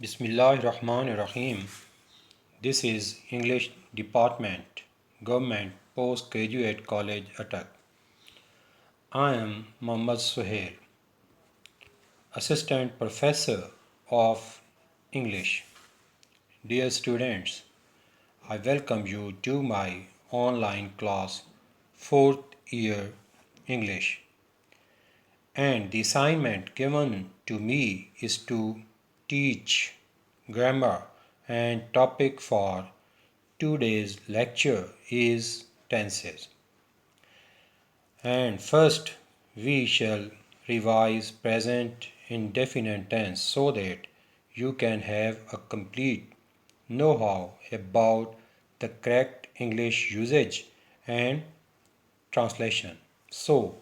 Bismillahirrahmanirrahim. This is English Department, Government Postgraduate College, Attak. I am Muhammad Suhail, Assistant Professor of English. Dear students, I welcome you to my online class 4th year English. And the assignment given to me is to teach grammar, and topic for today's lecture is tenses. And first we shall revise present indefinite tense so that you can have a complete know-how about the correct English usage and translation. So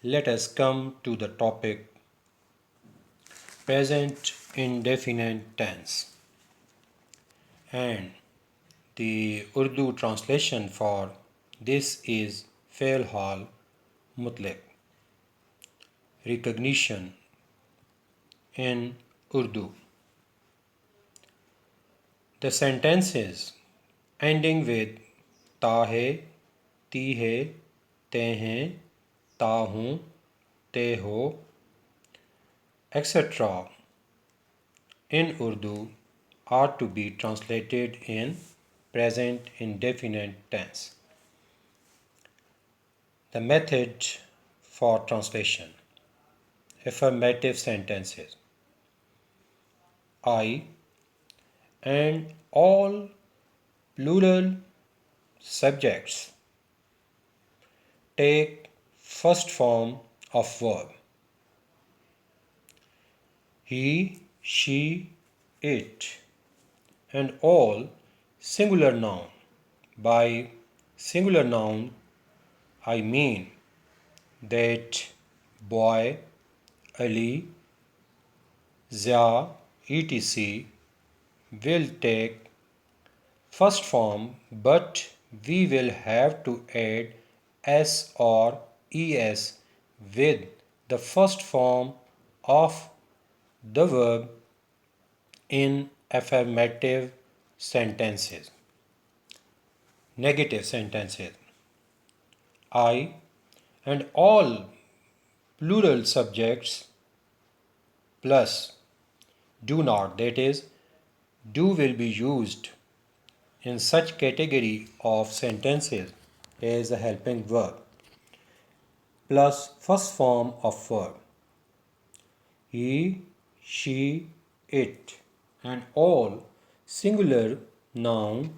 let us come to the topic present indefinite tense, and the Urdu translation for this is Fail Hal Mutlaq, recognition in Urdu. The sentences ending with ta hai, ti hai, te hain, ta hoon, te ho, etc. in Urdu are to be translated in present indefinite tense. The method for translation: affirmative sentences. I and all plural subjects take first form of verb. He, she, it, and all singular noun. By singular noun, I mean that boy, Ali, Zia, etc. will take first form, but we will have to add s or es with the first form of the verb in affirmative sentences. Negative sentences: I and all plural subjects plus do not, that is, do will be used in such category of sentences as a helping verb plus first form of verb. He, she, it, and all singular noun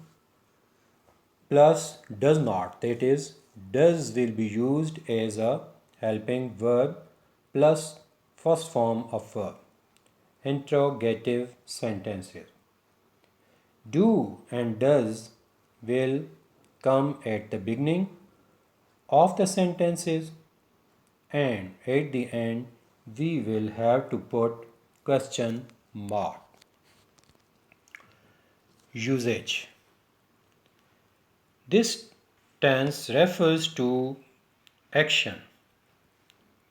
plus does not, that is, does will be used as a helping verb plus first form of verb. Interrogative sentences: do and does will come at the beginning of the sentences, and at the end we will have to put question mark. Usage: this tense refers to action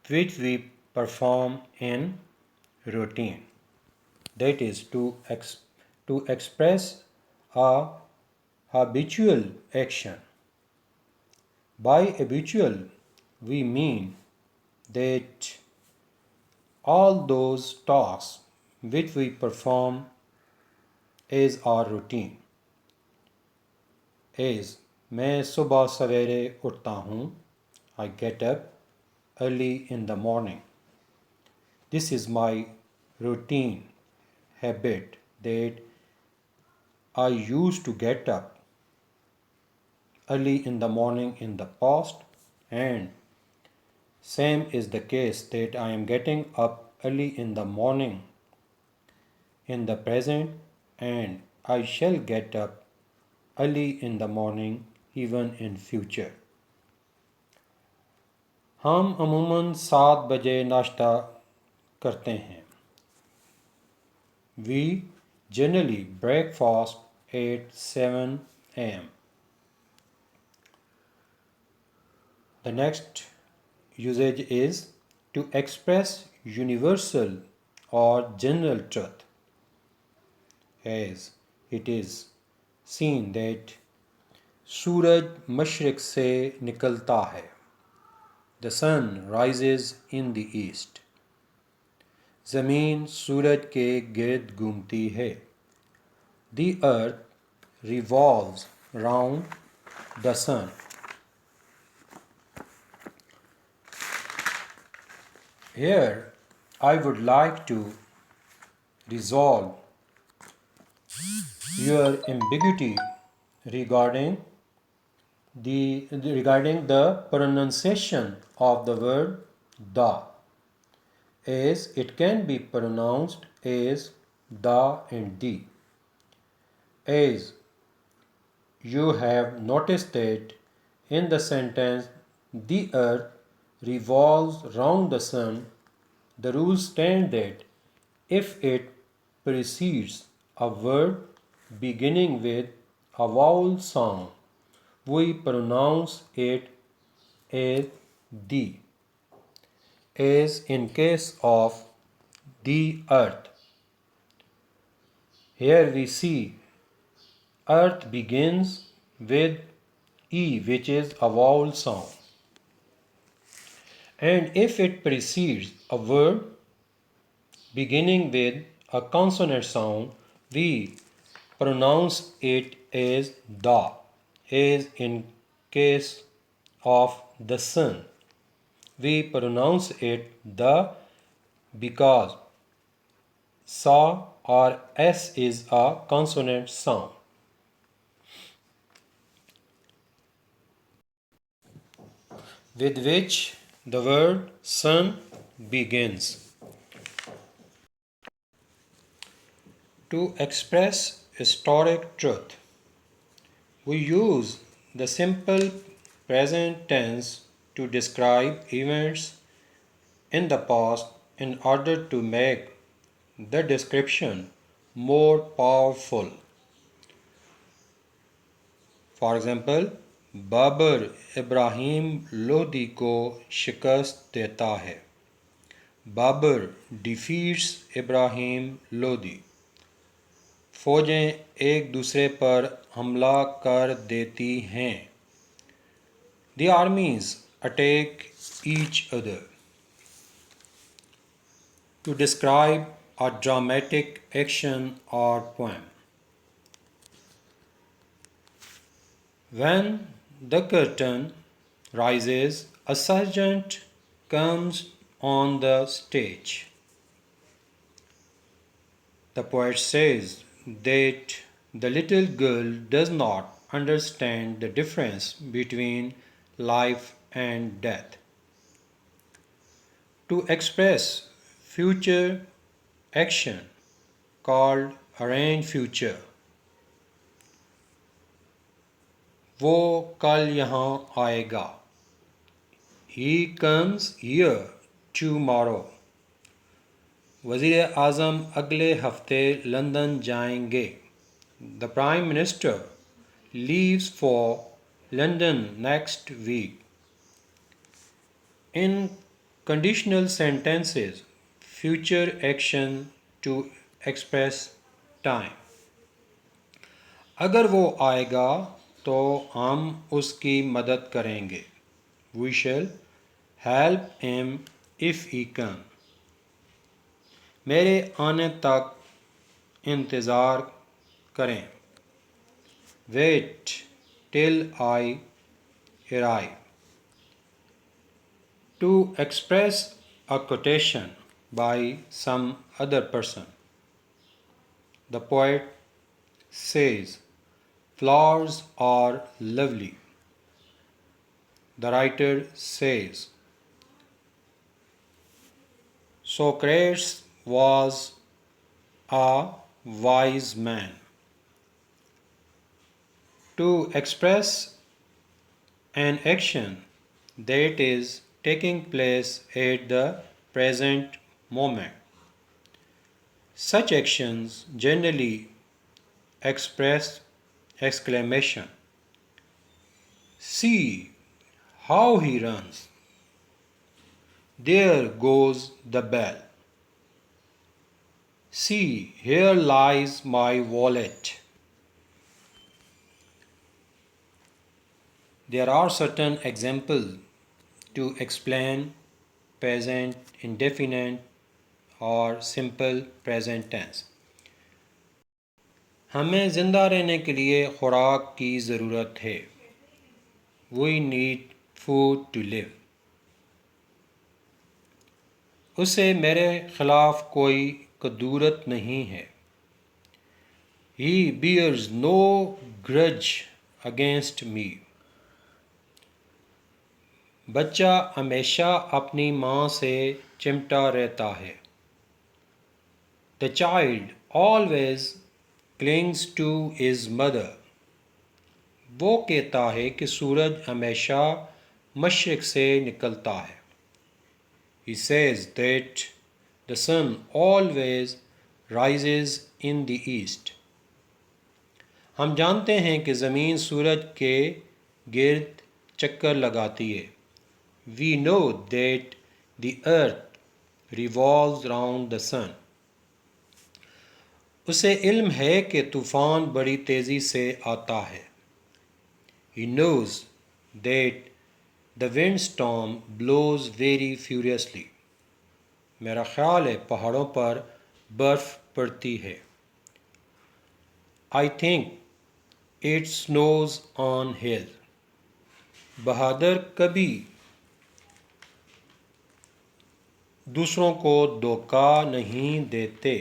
which we perform in routine, that is, to express a habitual action. By habitual, we mean that all those tasks which we perform as our routine, as मैं सुबह सवेरे उठता हूँ, I get up early in the morning. This is my routine habit that I used to get up early in the morning in the past, and same is the case that I am getting up early in the morning in the present, and I shall get up early in the morning even in future. हम अमूमन 7 बजे नाश्ता करते हैं. We generally breakfast at 7 a.m. The next usage is to express universal or general truth. as it is seen that सूरज मशरिक से निकलता है. The sun rises in the east. ज़मीन सूरज के गिर्द घूमती है. The earth revolves round the sun. Here I would like to resolve your ambiguity regarding the pronunciation of the word da, as it can be pronounced as da and di. As you have noticed that in the sentence the earth revolves round the sun, the rule stands that if it precedes a word beginning with a vowel sound, we pronounce it as the, as in case of the earth. Here we see earth begins with E, which is a vowel sound. And if it precedes a word beginning with a consonant sound, we pronounce it as da, as in case of the sun. We pronounce it the because sa or s is a consonant sound. With which the word sun begins. To express historic truth, we use the simple present tense to describe events in the past in order to make the description more powerful. For example, Babar Ibrahim Lodi को शिकस्त देता है. Babar defeats Ibrahim Lodi. फौजें एक दूसरे पर हमला कर देती हैं. The armies attack each other. To describe a dramatic action or poem. When the curtain rises, a sergeant comes on the stage. The poet says that the little girl does not understand the difference between life and death. To express future action called arranged future. वो कल यहाँ आएगा. He comes here tomorrow. वज़ीर आज़म अगले हफ्ते London जाएंगे. The Prime Minister leaves for London next week. In conditional sentences, future action to express time. अगर वो आएगा तो हम उसकी मदद करेंगे. We shall help him if he comes. मेरे आने तक इंतज़ार करें. Wait till I arrive. To express a quotation by some other person. The poet says, flowers are lovely. The writer says, Socrates was a wise man. To express an action that is taking place at the present moment. Such actions generally express exclamation. See how he runs. There goes the bell. See, here lies my wallet. There are certain examples to explain present indefinite और simple present tense. हमें ज़िंदा रहने के लिए खुराक की ज़रूरत है. We need food to live. उसे मेरे ख़िलाफ़ कोई कदूरत नहीं है. He bears no grudge against me. बच्चा हमेशा अपनी माँ से चिमटा रहता है. The child always clings to his mother. वो कहता है कि सूरज हमेशा मशरिक़ से निकलता है. He says that the sun always rises in the east. हम जानते हैं कि ज़मीन सूरज के गिर्द चक्कर लगाती है. We know that the earth revolves round the sun. उसे इल्म है कि तूफ़ान बड़ी तेज़ी से आता है. He knows that the windstorm blows very furiously. मेरा ख्याल है पहाड़ों पर बर्फ़ पड़ती है. I think it snows on hill. बहादुर कभी दूसरों को धोखा नहीं देते.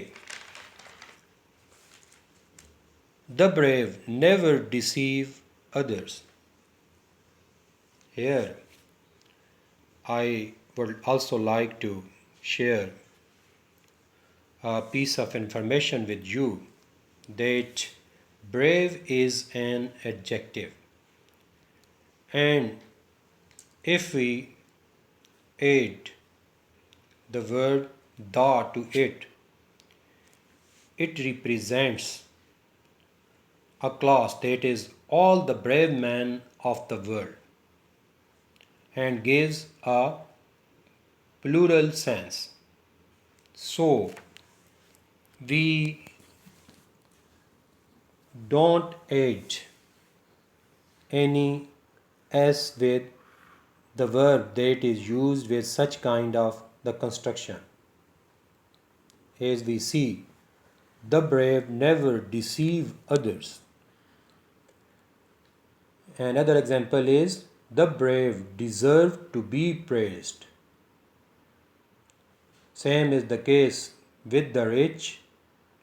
The brave never deceive others. Here, I would also like to share a piece of information with you that brave is an adjective. And if we add the word the to it, it represents a class that is all the brave men of the world and gives a plural sense. So we don't add any s with the verb that is used with such kind of the construction. As we see, the brave never deceive others. Another example is the brave deserve to be praised. Same is the case with the rich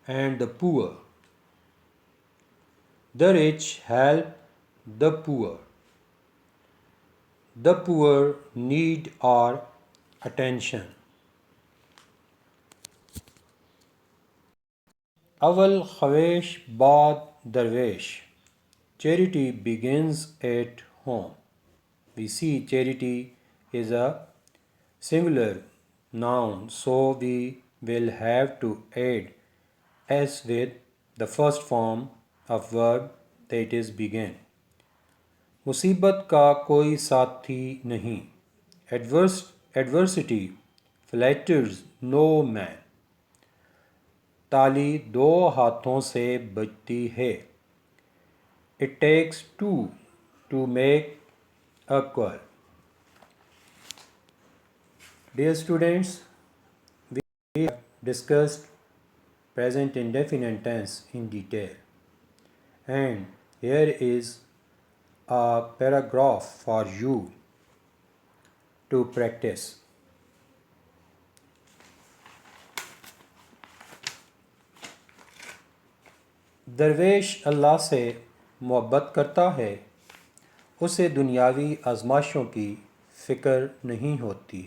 and the poor. The rich help the poor. The poor need our attention. अवल ख्वेश बाद दरवेश. Charity begins at home. We see charity is a singular noun, so we will have to add s with the first form of verb that is begin. मुसीबत का कोई साथी नहीं. Adversity flatters no man. ताली दो हाथों से बजती है. It takes two to make a choir. Dear students, we have discussed present indefinite tense in detail, and here is a paragraph for you to practice. दरवेश अल्लाह से मोहब्बत करता है. उसे दुनियावी आजमाइशों की फ़िक्र नहीं होती,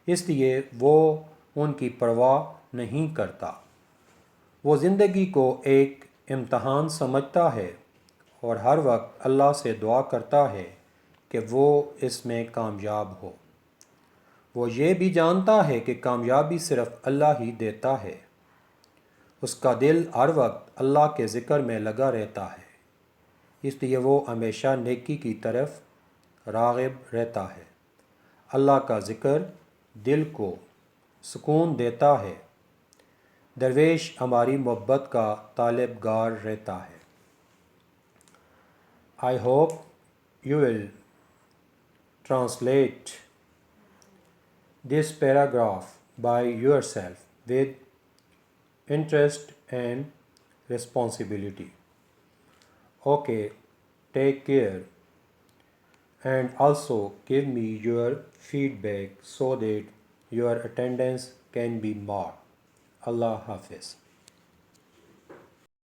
इसलिए वो उनकी परवाह नहीं करता. वो ज़िंदगी को एक इम्तहान समझता है और हर वक्त अल्लाह से दुआ करता है कि वो इसमें कामयाब हो. वो ये भी जानता है कि कामयाबी सिर्फ़ अल्लाह ही देता है. उसका दिल हर वक्त अल्लाह के ज़िक्र में लगा रहता है, इसलिए वो हमेशा नेकी की तरफ राग़िब रहता है. अल्लाह का ज़िक्र दिल को सुकून देता है. दरवेश हमारी मोहब्बत का तालिबगार रहता है। I hope you will translate this paragraph by yourself with interest and responsibility. Okay, take care and also give me your feedback so that your attendance can be marked. Allah Hafiz.